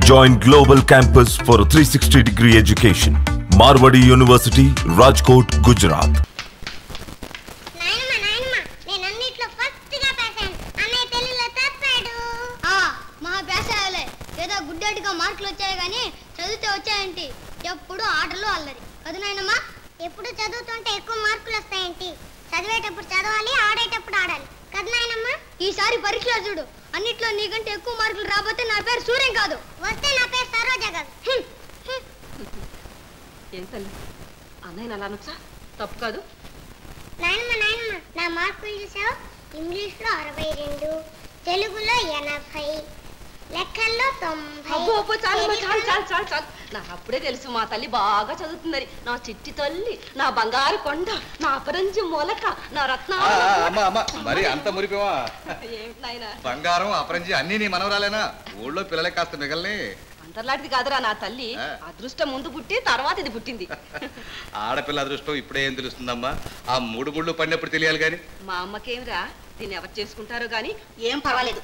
Join Global Campus for a 360-degree education. Marwadi University, Rajkot, Gujarat. మార్కులు వచ్చాయి కానీ చదివితే వచ్చాయంటి ఎప్పుడు ఆటలు అల్లరి కదా నాయనమ్మ ఎప్పుడు చదువుతుంటే ఎక్కువ మార్కులు వస్తాయంటి చదివేటప్పుడు చదవాలి ఆడేటప్పుడు ఆడాలి కదా నాయనమ్మ ఈసారి పరీక్షలో చూడు అన్నిట్లో నీకంటే ఎక్కువ మార్కులు రాబోతే నా పేరు సూర్యం కాదు వస్తే నా పేరు సరోజ కాదు ఏం తల్లి అన్నయ్య అలా అనొచ్చా తప్పు కాదు నాయనమ్మ నా మార్కులు చూసావు ఇంగ్లీష్లో 62 తెలుగులో 80 లెక్కల్లో 90 నాకు అప్పుడే తెలుసు మా తల్లి బాగా చదువుతుందని నా చిట్టి తల్లి నా బంగారు కొండ నా అపరంజి మొలక నా మరి అంత మురిపోవా బంగారం అపరంజి అన్ని నీ మనవరాలేనా ఊళ్ళో పిల్లలే కాస్త మిగల్ని అంతర్లాంటిది కాదురా నా తల్లి అదృష్టం ముందు పుట్టి తర్వాత ఇది పుట్టింది ఆడపిల్ల అదృష్టం ఇప్పుడే ఏం తెలుస్తుందమ్మా ఆ 3 ముళ్ళు పడినప్పుడు తెలియాలి గాని మా అమ్మకేమిరా దీన్ని ఎవరు చేసుకుంటారో గాని ఏం పర్వాలేదు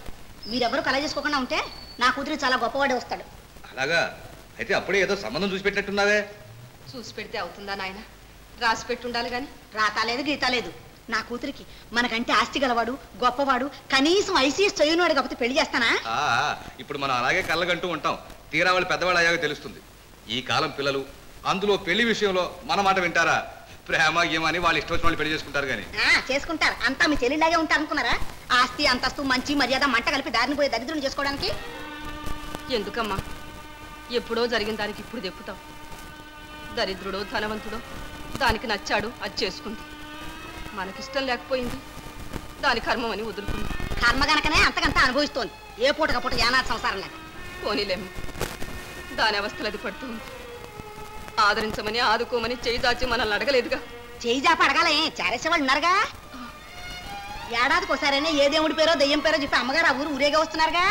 మీరెవరు కల చేసుకోకుండా ఉంటే నా కూతురు చాలా గొప్పవాడే వస్తాడు అలాగా అయితే అప్పుడే ఏదో సంబంధం చూసి పెట్టినట్టున్నావే చూసి పెడితే అవుతుందా నాయన రాసి పెట్టుండాలి గాని రాతాలేదు గీతాలేదు నా కూతురికి మనకంటే ఆస్తి గలవాడు గొప్పవాడు కనీసం ఐసీఎస్ చదివినవాడు కాకపోతే పెళ్లి చేస్తానా ఇప్పుడు మనం అలాగే కళ్ళగంటూ ఉంటాం తీరా వాళ్ళు పెద్దవాళ్ళు అయ్యాక తెలుస్తుంది ఈ కాలం పిల్లలు అందులో పెళ్లి విషయంలో మన మాట వింటారా ప్రేమ ఏమని వాళ్ళు ఇష్టం వచ్చిన వాళ్ళు పెళ్లి చేసుకుంటారు కానీ చేసుకుంటారు అంతా మీ చెల్లిలాగే ఉంటారు అనుకున్నారా ఆస్తి అంతస్తు మంచి మర్యాద మంట కలిపి దారిని పోయి దరిద్రుని చేసుకోవడానికి ఎందుకమ్మా ఎప్పుడో జరిగిన దానికి ఇప్పుడు దెప్పుతాం దరిద్రుడో ధనవంతుడో దానికి నచ్చాడు అది చేసుకుంది మనకిష్టం లేకపోయింది దాని కర్మమని వదులుకుంది కర్మ గనకనే అంతకంతా అనుభవిస్తోంది ఏ పూటకపూట యానాథ సంసారం లేక పోనీలేమ్మ దాని అవస్థలు అది పడుతుంది ఆదరించమని ఆదుకోమని చేయి దాచి మనల్ని అడగలేదుగా చేయి జాప అడగాలే చారేసేవాళ్ళు ఉన్నారుగా ఏడాదికి ఒకసారైనా ఏ దేవుడి పేరో దెయ్యం పేరో చెప్పి అమ్మగారు ఆ ఊరు ఊరేగా వస్తున్నారుగా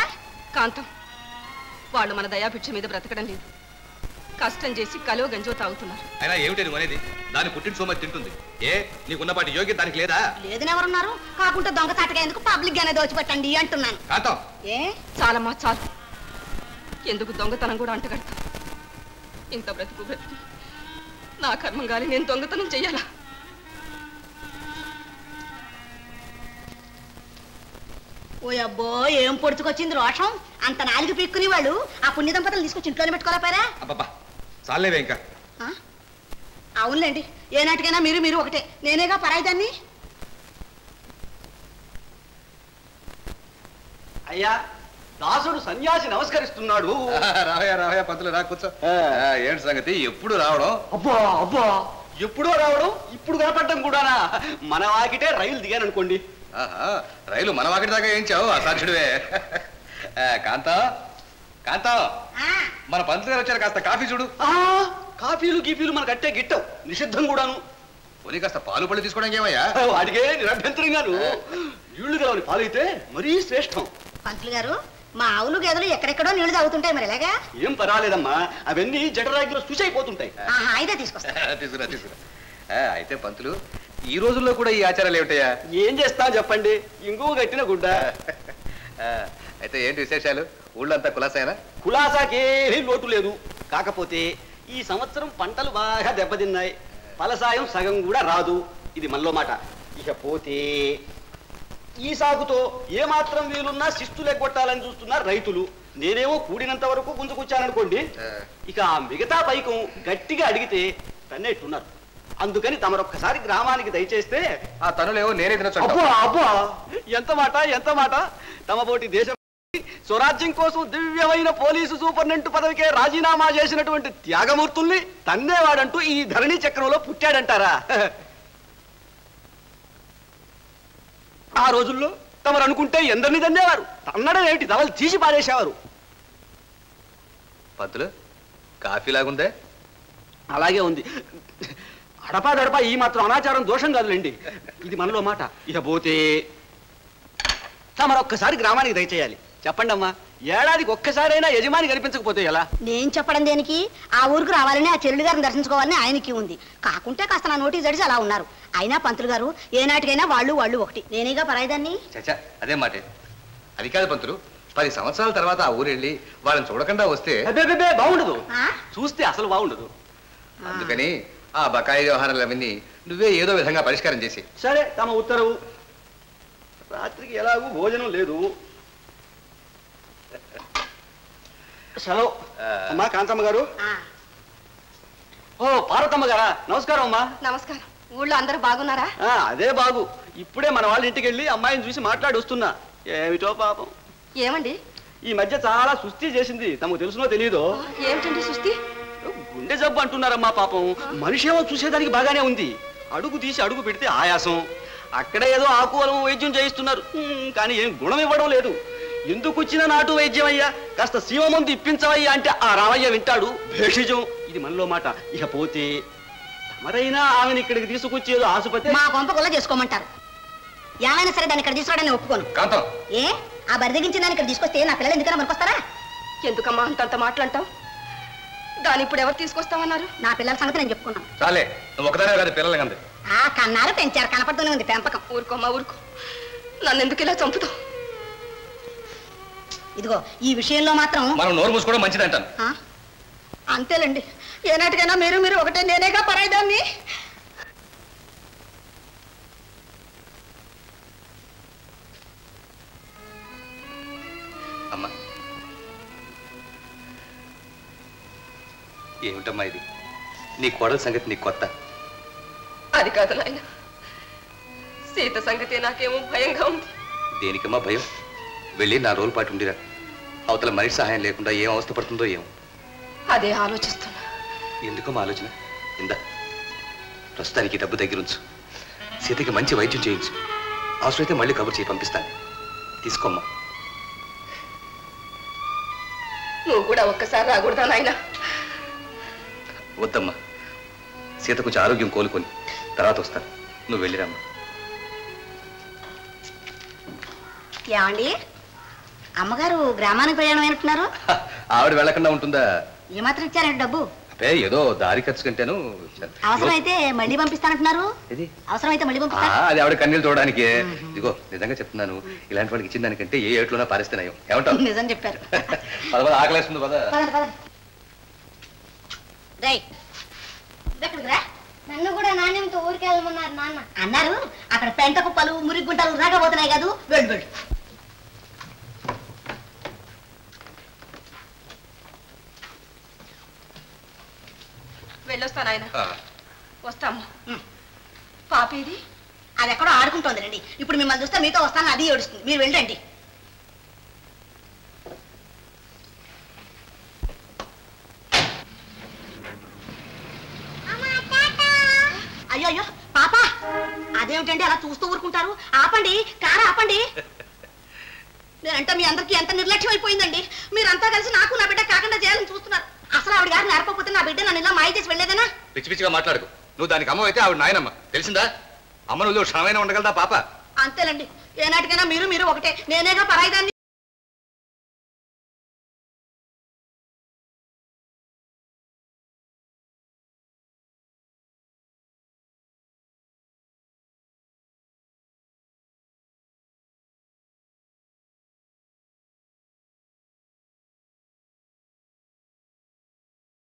కాంతం వాళ్ళు మన దయాభిక్ష మీద బ్రతకడం లేదు కష్టం చేసి కలో గంజో తాగుతున్నారు అయినా ఏమిటి అనేది దాని పుట్టిన సోమ తింటుంది ఏ నీకున్నపాటి యోగ్యత దానికి లేదా లేదని ఎవరున్నారు కాకుంటే దొంగ తాటగా ఎందుకు పబ్లిక్ గానే దోచిపెట్టండి అంటున్నాను కాంతం ఏ చాలమ్మా చాలు ఎందుకు దొంగతనం కూడా అంటగడతా ఇంత బ్రతుకు బ్రతికి నా కర్మం గాలి నేను దొంగతనం చెయ్యాలా ఓ అబ్బో ఏం పొడుచుకొచ్చింది రోషం అంత నాలుగు పీక్కుని వాళ్ళు ఆ పుణ్య దంపతులు తీసుకొచ్చి ఇంట్లోనే పెట్టుకోలేపారా అబ్బా చాలేవే ఇంకా అవునులేండి ఏనాటికైనా మీరు ఒకటే నేనేగా పరాయిదాన్ని అయ్యా దాసుడు సన్యాసి నమస్కరిస్తున్నాడు రావయ్యా పంతులు రా కూర్చో ఏంటి సంగతి ఎప్పుడు రావడం అబ్బా ఎప్పుడో రావడం ఇప్పుడు కనపడటం కూడానా మన వాకిటే రైలు దిగాను అనుకోండి రైలు మన వాకిటి దాకా ఏంచావు అసాధ్యుడివే కాంతం మన పంతులు గారు వచ్చారు కాస్త కాఫీ చూడు కాఫీలు గీఫీలు మనకు అట్టే గిట్టవు నిషిద్ధం కూడాను పోనీ కాస్త పాలు పళ్ళు తీసుకోవడానికి ఏమయ్యా వాడికే నిరభ్యంతరంగాను నీళ్లు గలవని పాలు అయితే మరీ శ్రేష్టం పంతులు గారు మా ఆవులు గేదెలు ఎక్కడెక్కడో నీళ్లు తాగుతుంటాయి మరి ఎలాగా ఏం పర్వాలేదమ్మా అవన్నీ జఠరాగిలో శుచైపోతుంటాయి అయితే తీసుకొస్తా తీసుకురా అయితే పంతులు ఈ రోజుల్లో కూడా ఈ ఆచారాలు ఏమిటయ్యా ఏం చేస్తా చెప్పండి ఇంకో గట్టిన గుడ్డ అయితే ఏంటి విశేషాలు ఊళ్ళంతా కులాసాయనా కులాసాకేమీ లోటు లేదు కాకపోతే ఈ సంవత్సరం పంటలు బాగా దెబ్బతిన్నాయి ఫలసాయం సగం కూడా రాదు ఇది మనలో మాట ఇకపోతే ఈ సాగుతో ఏమాత్రం వీలున్నా శిస్తులు ఎగ్గొట్టాలని చూస్తున్నారు రైతులు నేనేమో కూడినంత వరకు గుంజుకొచ్చాననుకోండి ఇక ఆ మిగతా పైకం గట్టిగా అడిగితే తన్నేట్టున్నారు అందుకని తమరొక్కసారి గ్రామానికి దయచేస్తే ఆ తనులేవో నేనే తినొచ్చు అబ్బా ఎంత మాట తమ పోటీ దేశం స్వరాజ్యం కోసం దివ్యమైన పోలీసు సూపరింటెండెంట్ పదవికే రాజీనామా చేసినటువంటి త్యాగమూర్తుల్ని తన్నేవాడంటూ ఈ ధరణి చక్రంలో పుట్టాడంటారా ఆ రోజుల్లో తమరు అనుకుంటే ఎందరిని తన్నేవారు తన్నడం ఏమిటి తవలు తీసి పారేసేవారు పంతులు కాఫీ లాగుందే అలాగే ఉంది అడపా ఈ మాత్రం అనాచారం దోషం కాదులేండి ఇది మనలో మాట ఇక పోతే తమరొక్కసారి గ్రామానికి దయచేయాలి చెప్పండి అమ్మా ఏడాదికి ఒక్కసారైనా యజమాని కనిపించకపోతే ఎలా నేను చెప్పడం దేనికి ఆ ఊరికి రావాలని ఆ చెల్లి గారిని దర్శించుకోవాలని ఆయనకి ఉంది కాకుంటే కాస్త నా నోటీస్ జడిసి అలా ఉన్నారు అయినా పంతులు గారు ఏనాటికైనా వాళ్ళు ఒకటి నేనేగా పరాయిదాన్ని అదే మాటే అది కాదు పంతులు 10 సంవత్సరాల తర్వాత ఆ ఊరెళ్ళి వాళ్ళని చూడకుండా వస్తే అబ్బే బాగుండదు, చూస్తే అసలు బాగుండదు. అందుకని ఆ బకాయి వ్యవహారాలవన్నీ నువ్వే ఏదో విధంగా పరిష్కారం చేసి. సరే, తమ ఉత్తరవు. రాత్రికి ఎలాగూ భోజనం లేదు. సెలవు. అమ్మా కాంతమ్మ గారు. ఓ పార్వతమ్మ గారా, నమస్కారం అమ్మా. నమస్కారం. ఊళ్ళో అందరూ బాగున్నారా? అదే బాగు. ఇప్పుడే మన వాళ్ళ ఇంటికి వెళ్ళి అమ్మాయిని చూసి మాట్లాడి వస్తున్నా. ఏమిటో పాపం. ఏమండి? ఈ మధ్య చాలా సుస్థి చేసింది. తమకు తెలుసునో తెలియదో? ఏమిటండి సుస్థి? గుండె జబ్బు అంటున్నారమ్మా పాపం. మనిషి ఏమో చూసేదానికి బాగానే ఉంది. అడుగు తీసి అడుగు పెడితే ఆయాసం. అక్కడే ఏదో ఆకువలం వైద్యం చేయిస్తున్నారు, కానీ ఏం గుణం ఇవ్వడం లేదు. ఎందుకు వచ్చిన నాటు వైద్యం అయ్యా, కాస్త శివమందు ఇప్పించవయ్యా అంటే ఆ రామయ్య వింటాడు. భేషజం. ఇది మనలో మాట. ఇక పోతే మరైనా ఆమెను ఇక్కడికి తీసుకొచ్చి ఏదో ఆసుపత్రి మా కొంపకొల్ల చేసుకోమంటారు. ఏమైనా సరే దాన్ని ఇక్కడ తీసుకురావడానికి ఒప్పుకోను. ఏ ఆ బరిదగించిన దాన్ని ఇక్కడ తీసుకొస్తే నా పిల్లలు ఎందుకన్నా మనకొస్తారా? ఎందుకమ్మా అంతంత మాటలంటావు? దాని ఇప్పుడు ఎవరు తీసుకొస్తామన్నారు? నా పిల్లల సంగతి నేను చెప్పుకున్నాను. చాలే, నువ్వు ఒకదానే కాదు పిల్లలు కంది. కన్నారు పెంచారు, కనపడుతూనే ఉంది పెంపకం. ఊరుకోమ్మా ఊరుకో. నన్ను ఎందుకు ఇలా చంపుతావు? ఇదిగో ఈ విషయంలో మాత్రం మనం నోరు మూసుకోవడం మంచిది అంటాను. అంతేలేండి. ఏనాటికైనా మీరు ఒకటే, నేనేగా పరాయిదాన్ని. అమ్మా, ఏమిటమ్మా ఇది? నీ కోడల సంగతి నీకు కొత్త? అది కాదు నాయన, సీత సంగతి నాకేమో భయంగా ఉంది. దేనికమ్మా భయం? వెళ్ళి 4 రోజుల పాటు ఉండిరా. అవతల మనిషి సహాయం లేకుండా ఏం అవస్థ పడుతుందో ఏమో. అదే ఆలోచిస్తున్నా. ఎందుకమ్మా ఆలోచన? ఇందా ప్రస్తుతానికి డబ్బు దగ్గరుంచు. సీతకి మంచి వైద్యం చేయించు. అవసరమైతే మళ్ళీ కబురు చేయి పంపిస్తాను. తీసుకోమ్మా. నువ్వు కూడా ఒక్కసారి రాకూడదా నాయన? వద్దమ్మా, సీత కొంచెం ఆరోగ్యం కోలుకొని తర్వాత వస్తాను. నువ్వు వెళ్ళిరమ్మా. ఏమండి, అమ్మగారు గ్రామానికి ప్రయాణం అయినట్టున్నారు. ఆవిడ వెళ్ళకుండా ఉంటుందా? ఏమాత్రం ఇచ్చారండి డబ్బు? అంటే ఏదో దారి ఖర్చు కంటేను. అవసరమైతే మళ్ళీ పంపిస్తానంటున్నారు. అవసరమైతే మళ్ళీ పంపిస్తా. అది ఆవిడ కన్నీళ్ళు చూడడానికి. ఇదిగో నిజంగా చెప్తున్నాను, ఇలాంటి వాళ్ళకి ఇచ్చిన దానికంటే ఏ ఏట్లోనా పారేస్తున్నాయో. ఏమంటావు? నిజం చెప్పారు. ఆకలేస్తుంది కదా. నన్ను కూడా నాణ్యంతో ఊరికి వెళ్ళమన్నారు నాన్న. అన్నారు. అక్కడ పెంట కుప్పలు మురికి గుంటలు రాకపోతున్నాయి కాదు. వెళ్ళు వెళ్ళు. వెళ్ళొస్తాను ఆయన. వస్తామ్మా. పాపేది? అది ఎక్కడో ఆడుకుంటోంది రండి. ఇప్పుడు మిమ్మల్ని చూస్తే మీతో వస్తాను, అది ఏడుస్తుంది. మీరు వెళ్ళండి. అయ్యో అయ్యో పాప, అదేమిటండి అలా చూస్తూ ఊరుకుంటారు? ఆపండి, కారు ఆపండి. నేనంటే మీ అందరికీ ఎంత నిర్లక్ష్యం అయిపోయిందండి. మీరంతా కలిసి నాకు నా బిడ్డ కాకుండా చేయాలని చూస్తున్నారు. అసలు ఆవిడ గారు నేర్పకపోతే నా బిడ్డ నన్ను ఇలా మాయ చేసి వెళ్ళేదనా? పిచ్చి పిచ్చిగా మాట్లాడుకు. నువ్వు దానికి అమ్మ అయితే ఆవిడ నాయనమ్మ, తెలిసిందా? అమ్మ నువ్వు క్షణమైనా ఉండగలదా పాప? అంతేలండి. ఏనాటికైనా మీరు ఒకటే, నేనేగా పరాయిదాన్ని.